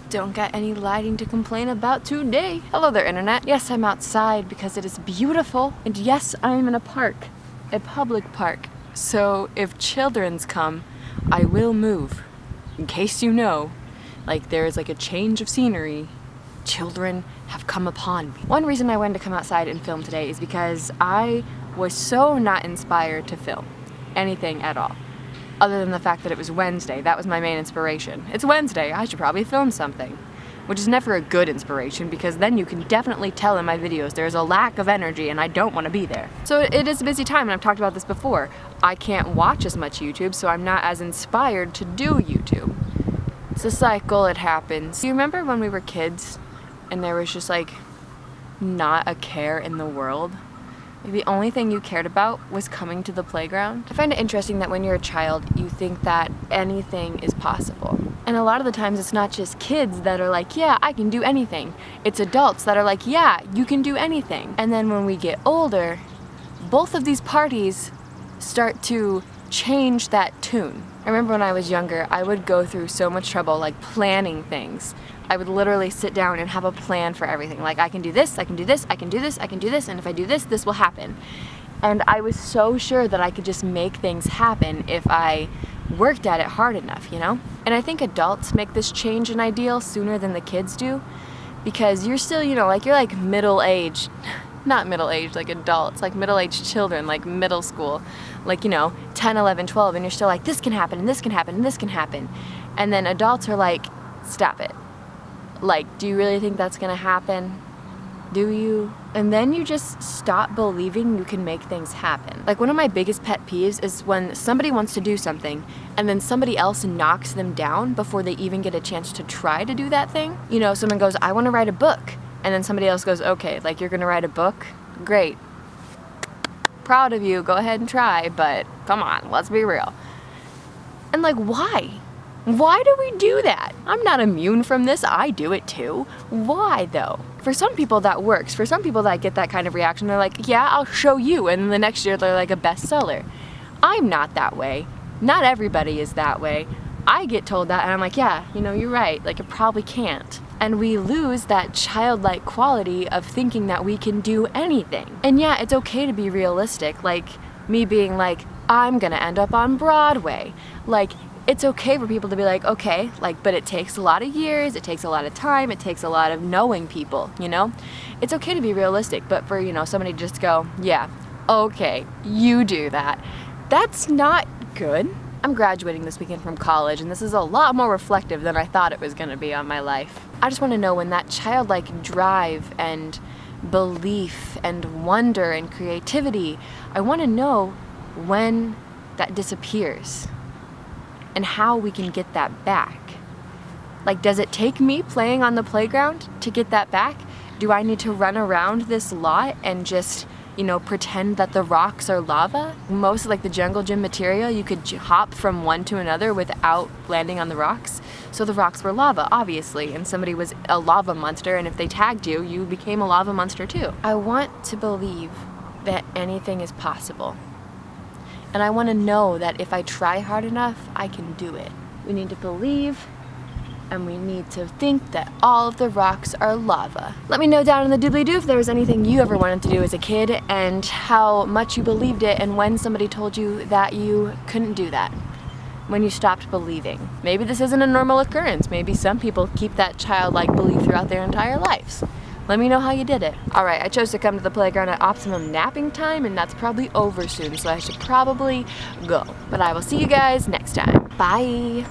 don't got any lighting to complain about today. Hello there, internet. Yes, I'm outside because it is beautiful. And yes, I'm in a park, a public park. So if children's come, I will move. In case you know, like there is like a change of scenery. Children have come upon me. One reason I wanted to come outside and film today is because I was so not inspired to film anything at all. Other than the fact that it was Wednesday. That was my main inspiration. It's Wednesday, I should probably film something. Which is never a good inspiration because then you can definitely tell in my videos there's a lack of energy and I don't want to be there. So it is a busy time, and I've talked about this before. I can't watch as much YouTube, so I'm not as inspired to do YouTube. It's a cycle, it happens. Do you remember when we were kids and there was just like not a care in the world? The only thing you cared about was coming to the playground. I find it interesting that when you're a child, you think that anything is possible. And a lot of the times it's not just kids that are like, yeah, I can do anything. It's adults that are like, yeah, you can do anything. And then when we get older, both of these parties start to change that tune. I remember when I was younger, I would go through so much trouble like planning things. I would literally sit down and have a plan for everything. Like, I can do this, I can do this, I can do this, I can do this, and if I do this, this will happen. And I was so sure that I could just make things happen if I worked at it hard enough, you know? And I think adults make this change in ideal sooner than the kids do, because you're still, you know, like you're like middle-aged, not middle-aged like adults, like middle-aged children, like middle school, like, you know, 10, 11, 12, and you're still like, this can happen, and this can happen, and this can happen. And then adults are like, stop it. Like, do you really think that's gonna happen? Do you? And then you just stop believing you can make things happen. Like, one of my biggest pet peeves is when somebody wants to do something and then somebody else knocks them down before they even get a chance to try to do that thing. You know, someone goes, I wanna write a book. And then somebody else goes, okay, like you're gonna write a book? Great. Proud of you, go ahead and try, but come on, let's be real. And like, why? Why do we do that? I'm not immune from this, I do it too. Why though? For some people that works. For some people that get that kind of reaction, they're like, yeah, I'll show you, and then the next year they're like a bestseller. I'm not that way. Not everybody is that way. I get told that and I'm like, yeah, you know, you're right, like it probably can't. And we lose that childlike quality of thinking that we can do anything. And yeah, it's okay to be realistic, like me being like, I'm gonna end up on Broadway. Like, it's okay for people to be like, okay, like, but it takes a lot of years, it takes a lot of time, it takes a lot of knowing people, you know? It's okay to be realistic, but for, you know, somebody to just go, yeah, okay, you do that. That's not good. I'm graduating this weekend from college, and this is a lot more reflective than I thought it was gonna be on my life. I just wanna know when that childlike drive and belief and wonder and creativity, I wanna know when that disappears. And how we can get that back. Like, does it take me playing on the playground to get that back? Do I need to run around this lot and just, you know, pretend that the rocks are lava? Most of like the jungle gym material, you could hop from one to another without landing on the rocks. So the rocks were lava, obviously, and somebody was a lava monster, and if they tagged you, you became a lava monster too. I want to believe that anything is possible. And I want to know that if I try hard enough, I can do it. We need to believe, and we need to think that all of the rocks are lava. Let me know down in the doobly-doo if there was anything you ever wanted to do as a kid and how much you believed it and when somebody told you that you couldn't do that. When you stopped believing. Maybe this isn't a normal occurrence. Maybe some people keep that childlike belief throughout their entire lives. Let me know how you did it. All right, I chose to come to the playground at optimum napping time, and that's probably over soon, so I should probably go. But I will see you guys next time. Bye.